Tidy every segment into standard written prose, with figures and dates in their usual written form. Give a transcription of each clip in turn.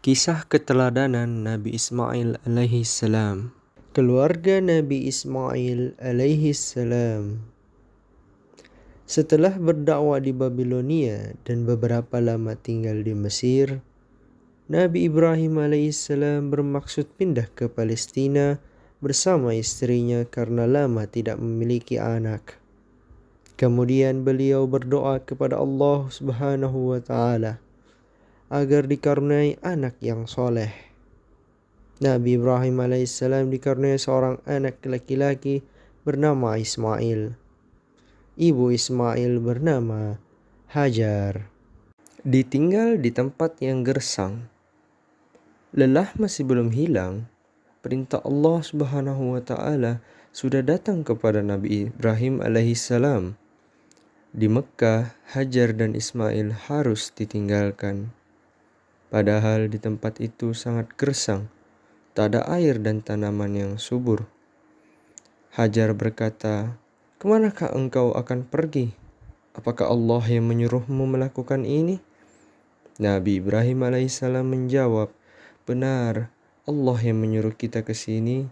Kisah keteladanan Nabi Ismail alaihi salam. Keluarga Nabi Ismail alaihi salam. Setelah berdakwah di Babilonia dan beberapa lama tinggal di Mesir, Nabi Ibrahim alaihi salam bermaksud pindah ke Palestina bersama istrinya karena lama tidak memiliki anak. Kemudian beliau berdoa kepada Allah Subhanahu wa taala agar dikaruniai anak yang soleh. Nabi Ibrahim alaihissalam dikaruniai seorang anak laki-laki bernama Ismail. Ibu Ismail bernama Hajar. Ditinggal di tempat yang gersang. Lelah masih belum hilang. Perintah Allah Subhanahu wa taala sudah datang kepada Nabi Ibrahim alaihissalam. Di Mekkah, Hajar dan Ismail harus ditinggalkan. Padahal di tempat itu sangat gersang, tak ada air dan tanaman yang subur. Hajar berkata, "Kemanakah engkau akan pergi? Apakah Allah yang menyuruhmu melakukan ini?" Nabi Ibrahim alaihissalam menjawab, "Benar, Allah yang menyuruh kita ke sini,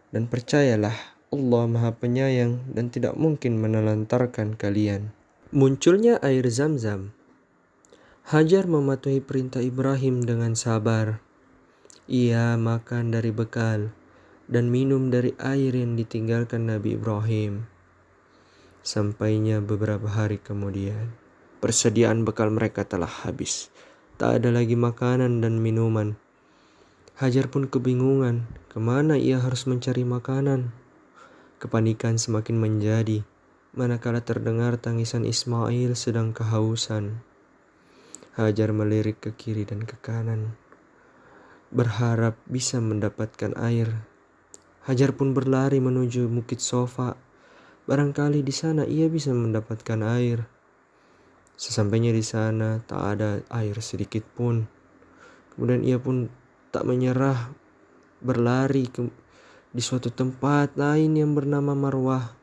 dan percayalah Allah Maha Penyayang dan tidak mungkin menelantarkan kalian." Munculnya air Zam-Zam. Hajar mematuhi perintah Ibrahim dengan sabar. Ia makan dari bekal dan minum dari air yang ditinggalkan Nabi Ibrahim. Sampainya beberapa hari kemudian, persediaan bekal mereka telah habis. Tak ada lagi makanan dan minuman. Hajar pun kebingungan, kemana ia harus mencari makanan. Kepanikan semakin menjadi, manakala terdengar tangisan Ismail sedang kehausan. Hajar melirik ke kiri dan ke kanan, berharap bisa mendapatkan air. Hajar pun berlari menuju Bukit Sofa. Barangkali di sana ia bisa mendapatkan air. Sesampainya di sana, tak ada air sedikit pun. Kemudian ia pun tak menyerah, berlari di suatu tempat lain yang bernama Marwah.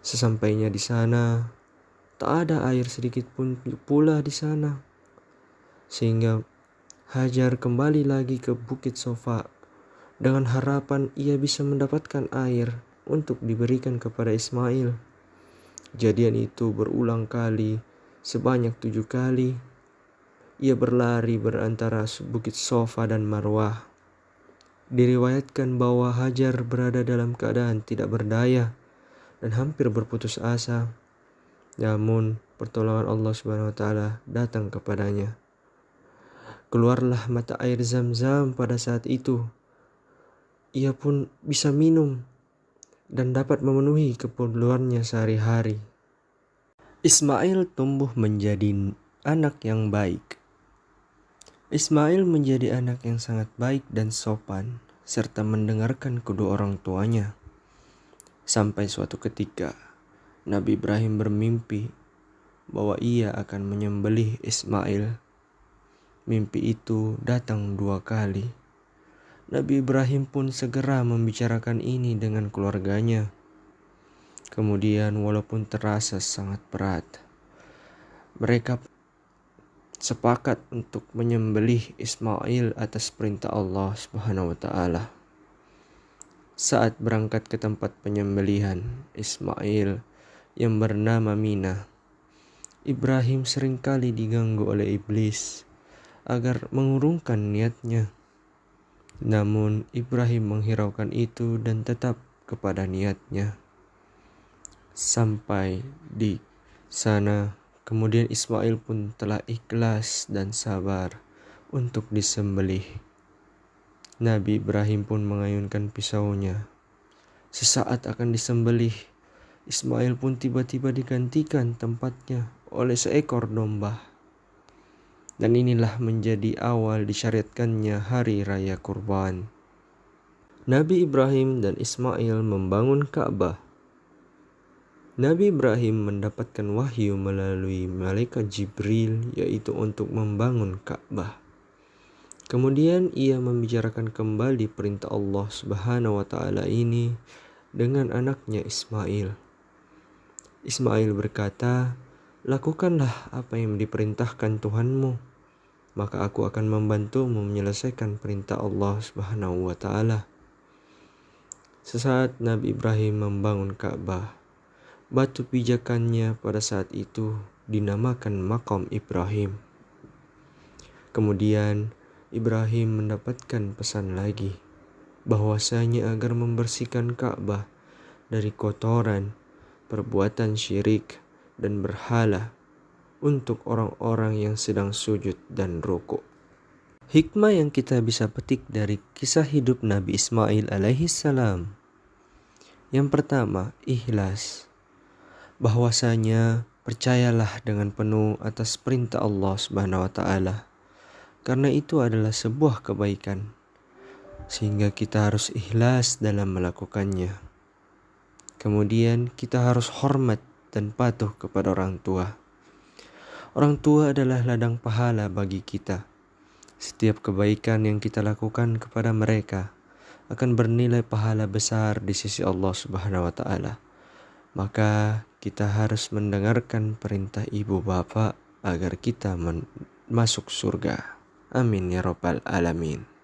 Sesampainya di sana, tak ada air sedikit pun pula di sana. Sehingga Hajar kembali lagi ke Bukit Sofa dengan harapan ia bisa mendapatkan air untuk diberikan kepada Ismail. Kejadian itu berulang kali, sebanyak 7 kali. Ia berlari berantara Bukit Sofa dan Marwah. Diriwayatkan bahwa Hajar berada dalam keadaan tidak berdaya dan hampir berputus asa. Namun pertolongan Allah Subhanahu wa taala datang kepadanya. Keluarlah mata air Zam-Zam pada saat itu. Ia pun bisa minum dan dapat memenuhi keperluannya sehari-hari. Ismail tumbuh menjadi anak yang baik. Ismail menjadi anak yang sangat baik dan sopan, serta mendengarkan kedua orang tuanya. Sampai suatu ketika, Nabi Ibrahim bermimpi bahwa ia akan menyembelih Ismail. Mimpi itu datang 2 kali. Nabi Ibrahim pun segera membicarakan ini dengan keluarganya. Kemudian walaupun terasa sangat berat, mereka sepakat untuk menyembelih Ismail atas perintah Allah Subhanahu wa taala. Saat berangkat ke tempat penyembelihan Ismail yang bernama Mina, Ibrahim seringkali diganggu oleh iblis agar mengurungkan niatnya. Namun Ibrahim menghiraukan itu dan tetap kepada niatnya. Sampai di sana, kemudian Ismail pun telah ikhlas dan sabar untuk disembelih. Nabi Ibrahim pun mengayunkan pisaunya. Sesaat akan disembelih, Ismail pun tiba-tiba digantikan tempatnya oleh seekor domba. Dan inilah menjadi awal disyariatkannya hari raya kurban. Nabi Ibrahim dan Ismail membangun Ka'bah. Nabi Ibrahim mendapatkan wahyu melalui malaikat Jibril, yaitu untuk membangun Ka'bah. Kemudian ia membicarakan kembali perintah Allah Subhanahu wa taala ini dengan anaknya Ismail. Ismail berkata, "Lakukanlah apa yang diperintahkan Tuhanmu. maka aku akan membantumu menyelesaikan perintah Allah Subhanahu wa Ta'ala. Sesaat Nabi Ibrahim membangun Ka'bah, batu pijakannya pada saat itu dinamakan Maqam Ibrahim. Kemudian Ibrahim mendapatkan pesan lagi bahwasanya agar membersihkan Ka'bah dari kotoran, perbuatan syirik, dan berhala untuk orang-orang yang sedang sujud dan rukuk. Hikmah yang kita bisa petik dari kisah hidup Nabi Ismail alaihi salam. Yang pertama, ikhlas. Bahwasanya percayalah dengan penuh atas perintah Allah Subhanahu wa Ta'ala, karena itu adalah sebuah kebaikan, sehingga kita harus ikhlas dalam melakukannya. Kemudian kita harus hormat dan patuh kepada orang tua. Orang tua adalah ladang pahala bagi kita. Setiap kebaikan yang kita lakukan kepada mereka akan bernilai pahala besar di sisi Allah Subhanahu wa Ta'ala. Maka kita harus mendengarkan perintah ibu bapa agar kita masuk surga. Amin ya rabbal alamin.